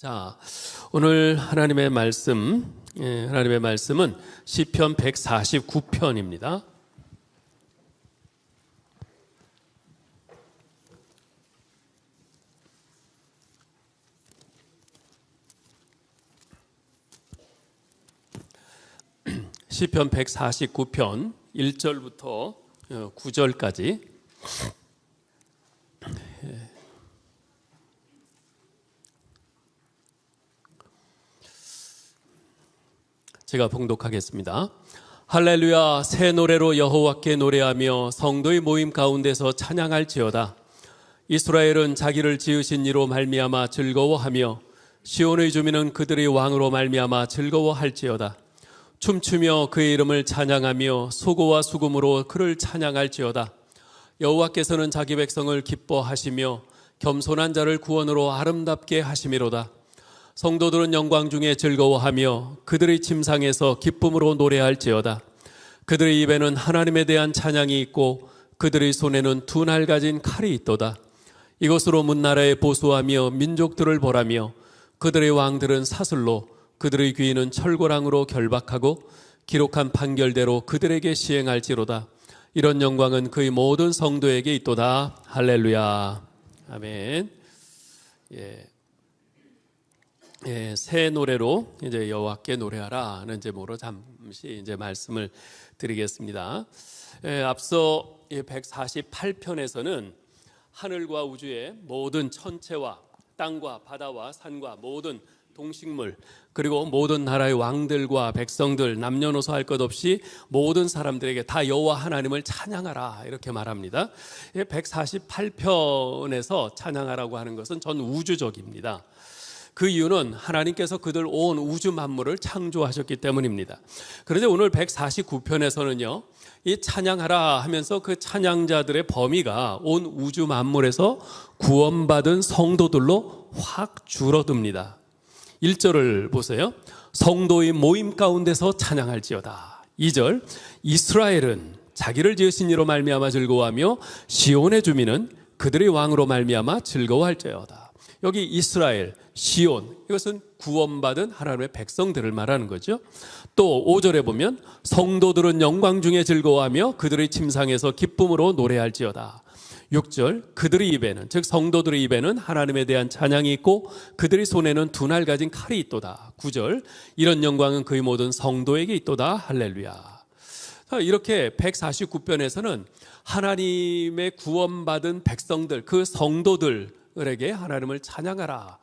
자, 오늘 하나님의 말씀은 시편 149편입니다. 시편 149편 1절부터 9절까지 제가 봉독하겠습니다. 할렐루야, 새 노래로 여호와께 노래하며 성도의 모임 가운데서 찬양할지어다. 이스라엘은 자기를 지으신 이로 말미암아 즐거워하며 시온의 주민은 그들의 왕으로 말미암아 즐거워할지어다. 춤추며 그의 이름을 찬양하며 소고와 수금으로 그를 찬양할지어다. 여호와께서는 자기 백성을 기뻐하시며 겸손한 자를 구원으로 아름답게 하심이로다. 성도들은 영광 중에 즐거워하며 그들의 침상에서 기쁨으로 노래할지어다. 그들의 입에는 하나님에 대한 찬양이 있고 그들의 손에는 두 날 가진 칼이 있도다. 이것으로 문나라에 보수하며 민족들을 벌하며 그들의 왕들은 사슬로 그들의 귀인은 철고랑으로 결박하고 기록한 판결대로 그들에게 시행할지로다. 이런 영광은 그의 모든 성도에게 있도다. 할렐루야. 아멘. 새 노래로 이제 여호와께 노래하라는 제목으로 잠시 이제 말씀을 드리겠습니다. 앞서 148편에서는 하늘과 우주의 모든 천체와 땅과 바다와 산과 모든 동식물 그리고 모든 나라의 왕들과 백성들 남녀노소 할 것 없이 모든 사람들에게 다 여호와 하나님을 찬양하라 이렇게 말합니다. 148편에서 찬양하라고 하는 것은 전 우주적입니다. 그 이유는 하나님께서 그들 온 우주 만물을 창조하셨기 때문입니다. 그런데 오늘 149편에서는요, 이 찬양하라 하면서 그 찬양자들의 범위가 온 우주 만물에서 구원받은 성도들로 확 줄어듭니다. 1절을 보세요. 성도의 모임 가운데서 찬양할지어다. 2절, 이스라엘은 자기를 지으신 이로 말미암아 즐거워하며 시온의 주민은 그들의 왕으로 말미암아 즐거워할지어다. 여기 이스라엘, 시온, 이것은 구원받은 하나님의 백성들을 말하는 거죠. 또 5절에 보면 성도들은 영광 중에 즐거워하며 그들의 침상에서 기쁨으로 노래할지어다. 6절, 그들의 입에는, 즉 성도들의 입에는 하나님에 대한 찬양이 있고 그들의 손에는 두 날 가진 칼이 있도다. 9절, 이런 영광은 그의 모든 성도에게 있도다. 할렐루야. 이렇게 149편에서는 하나님의 구원받은 백성들, 그 성도들에게 하나님을 찬양하라,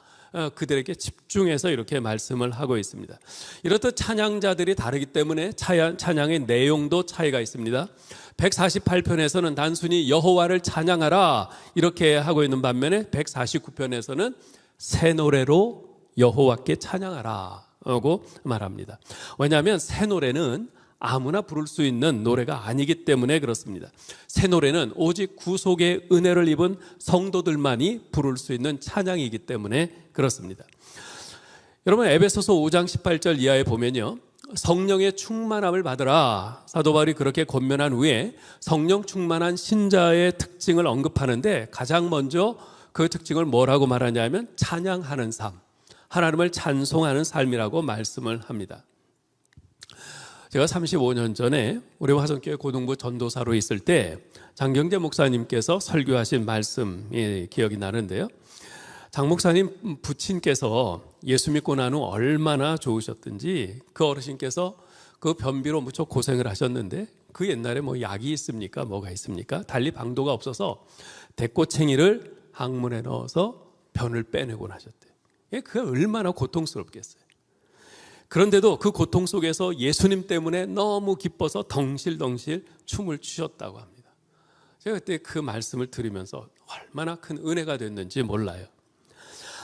그들에게 집중해서 이렇게 말씀을 하고 있습니다. 이렇듯 찬양자들이 다르기 때문에 찬양의 내용도 차이가 있습니다. 148편에서는 단순히 여호와를 찬양하라 이렇게 하고 있는 반면에 149편에서는 새 노래로 여호와께 찬양하라고 말합니다. 왜냐하면 새 노래는 아무나 부를 수 있는 노래가 아니기 때문에 그렇습니다. 새 노래는 오직 구속의 은혜를 입은 성도들만이 부를 수 있는 찬양이기 때문에 그렇습니다. 여러분, 에베소서 5장 18절 이하에 보면요, 성령의 충만함을 받으라, 사도 바울이 그렇게 권면한 후에 성령 충만한 신자의 특징을 언급하는데 가장 먼저 그 특징을 뭐라고 말하냐면 찬양하는 삶, 하나님을 찬송하는 삶이라고 말씀을 합니다. 제가 35년 전에 우리 화성교회 고등부 전도사로 있을 때 장경재 목사님께서 설교하신 말씀이 기억이 나는데요, 장 목사님 부친께서 예수 믿고 난 후 얼마나 좋으셨든지 그 어르신께서 그 변비로 무척 고생을 하셨는데 그 옛날에 뭐 약이 있습니까? 뭐가 있습니까? 달리 방도가 없어서 대꼬챙이를 항문에 넣어서 변을 빼내곤 하셨대요. 그게 얼마나 고통스럽겠어요. 그런데도 그 고통 속에서 예수님 때문에 너무 기뻐서 덩실덩실 춤을 추셨다고 합니다. 제가 그때 그 말씀을 들으면서 얼마나 큰 은혜가 됐는지 몰라요.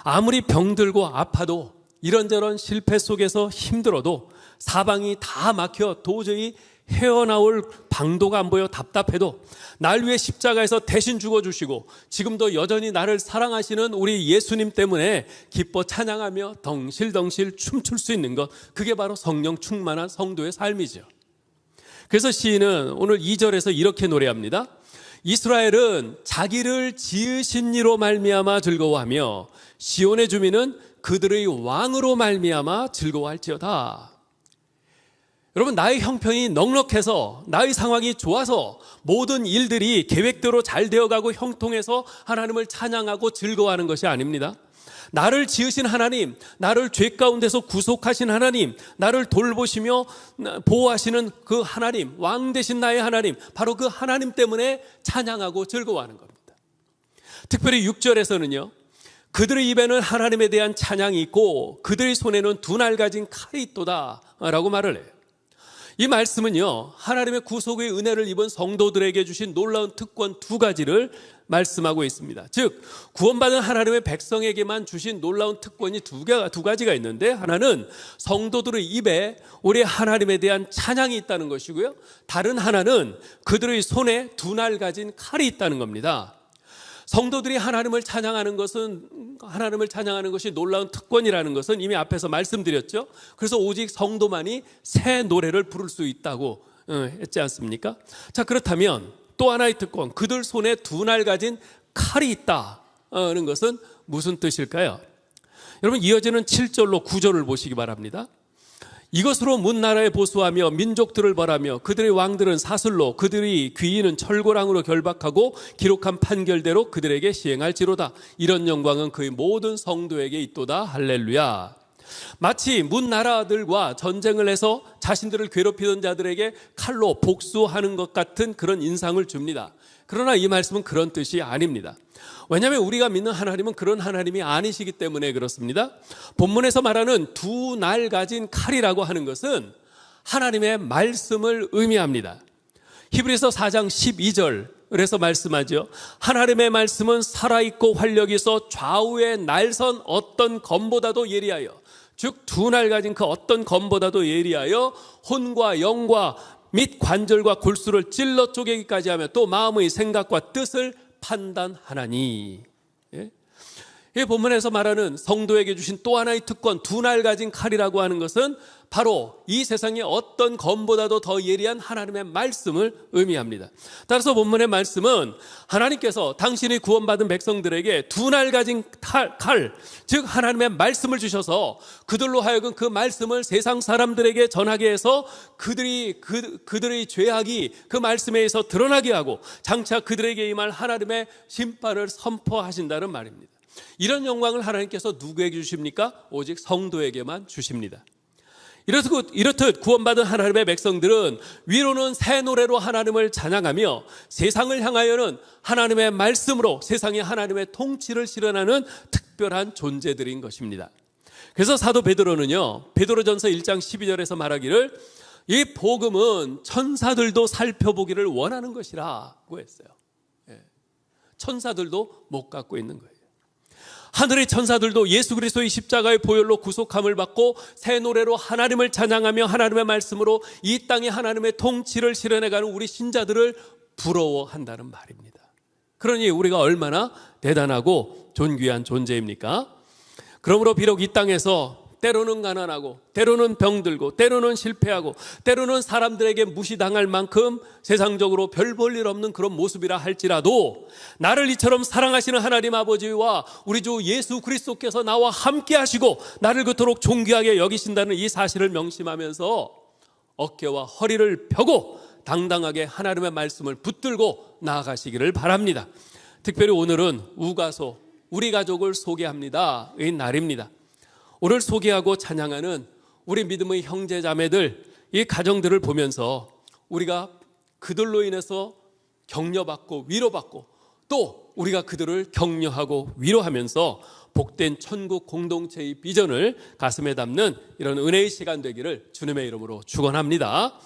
아무리 병들고 아파도 이런저런 실패 속에서 힘들어도 사방이 다 막혀 도저히 헤어나올 방도가 안 보여 답답해도 날 위해 십자가에서 대신 죽어주시고 지금도 여전히 나를 사랑하시는 우리 예수님 때문에 기뻐 찬양하며 덩실덩실 춤출 수 있는 것, 그게 바로 성령 충만한 성도의 삶이죠. 그래서 시인은 오늘 2절에서 이렇게 노래합니다. 이스라엘은 자기를 지으신 이로 말미암아 즐거워하며 시온의 주민은 그들의 왕으로 말미암아 즐거워할지어다. 여러분, 나의 형편이 넉넉해서, 나의 상황이 좋아서 모든 일들이 계획대로 잘 되어가고 형통해서 하나님을 찬양하고 즐거워하는 것이 아닙니다. 나를 지으신 하나님, 나를 죄 가운데서 구속하신 하나님, 나를 돌보시며 보호하시는 그 하나님, 왕 되신 나의 하나님, 바로 그 하나님 때문에 찬양하고 즐거워하는 겁니다. 특별히 6절에서는요, 그들의 입에는 하나님에 대한 찬양이 있고 그들의 손에는 두 날 가진 칼이 있도다 라고 말을 해요. 이 말씀은요, 하나님의 구속의 은혜를 입은 성도들에게 주신 놀라운 특권 두 가지를 말씀하고 있습니다. 즉, 구원받은 하나님의 백성에게만 주신 놀라운 특권이 두 가지가 있는데, 하나는 성도들의 입에 우리 하나님에 대한 찬양이 있다는 것이고요, 다른 하나는 그들의 손에 두 날 가진 칼이 있다는 겁니다. 성도들이 하나님을 찬양하는 것이 놀라운 특권이라는 것은 이미 앞에서 말씀드렸죠. 그래서 오직 성도만이 새 노래를 부를 수 있다고 했지 않습니까? 자, 그렇다면 또 하나의 특권, 그들 손에 두 날 가진 칼이 있다는 것은 무슨 뜻일까요? 여러분, 이어지는 7절로 9절을 보시기 바랍니다. 이것으로 문 나라에 보수하며 민족들을 벌하며 그들의 왕들은 사슬로 그들의 귀인은 철고랑으로 결박하고 기록한 판결대로 그들에게 시행할지로다. 이런 영광은 그의 모든 성도에게 있도다. 할렐루야. 마치 문 나라들과 전쟁을 해서 자신들을 괴롭히던 자들에게 칼로 복수하는 것 같은 그런 인상을 줍니다. 그러나 이 말씀은 그런 뜻이 아닙니다. 왜냐하면 우리가 믿는 하나님은 그런 하나님이 아니시기 때문에 그렇습니다. 본문에서 말하는 두 날 가진 칼이라고 하는 것은 하나님의 말씀을 의미합니다. 히브리서 4장 12절에서 말씀하죠. 하나님의 말씀은 살아있고 활력이 있어 좌우에 날선 어떤 검보다도 예리하여, 즉 두 날 가진 그 어떤 검보다도 예리하여 혼과 영과 및 관절과 골수를 찔러 쪼개기까지 하며 또 마음의 생각과 뜻을 판단하나니. 이 본문에서 말하는 성도에게 주신 또 하나의 특권, 두 날 가진 칼이라고 하는 것은 바로 이 세상의 어떤 검보다도 더 예리한 하나님의 말씀을 의미합니다. 따라서 본문의 말씀은 하나님께서 당신이 구원받은 백성들에게 두 날 가진 칼, 즉 하나님의 말씀을 주셔서 그들로 하여금 그 말씀을 세상 사람들에게 전하게 해서 그들의 죄악이 그 말씀에 의해서 드러나게 하고 장차 그들에게 임할 하나님의 심판을 선포하신다는 말입니다. 이런 영광을 하나님께서 누구에게 주십니까? 오직 성도에게만 주십니다. 이렇듯 구원받은 하나님의 백성들은 위로는 새 노래로 하나님을 찬양하며 세상을 향하여는 하나님의 말씀으로 세상에 하나님의 통치를 실현하는 특별한 존재들인 것입니다. 그래서 사도 베드로는요, 베드로전서 1장 12절에서 말하기를 이 복음은 천사들도 살펴보기를 원하는 것이라고 했어요. 천사들도 못 갖고 있는 거예요. 하늘의 천사들도 예수 그리스도의 십자가의 보혈로 구속함을 받고 새 노래로 하나님을 찬양하며 하나님의 말씀으로 이 땅에 하나님의 통치를 실현해가는 우리 신자들을 부러워한다는 말입니다. 그러니 우리가 얼마나 대단하고 존귀한 존재입니까? 그러므로 비록 이 땅에서 때로는 가난하고 때로는 병들고 때로는 실패하고 때로는 사람들에게 무시당할 만큼 세상적으로 별 볼 일 없는 그런 모습이라 할지라도 나를 이처럼 사랑하시는 하나님 아버지와 우리 주 예수 그리스도께서 나와 함께 하시고 나를 그토록 존귀하게 여기신다는 이 사실을 명심하면서 어깨와 허리를 펴고 당당하게 하나님의 말씀을 붙들고 나아가시기를 바랍니다. 특별히 오늘은 우가소, 우리 가족을 소개합니다 의 날입니다. 오늘 소개하고 찬양하는 우리 믿음의 형제 자매들, 이 가정들을 보면서 우리가 그들로 인해서 격려받고 위로받고 또 우리가 그들을 격려하고 위로하면서 복된 천국 공동체의 비전을 가슴에 담는 이런 은혜의 시간 되기를 주님의 이름으로 축원합니다.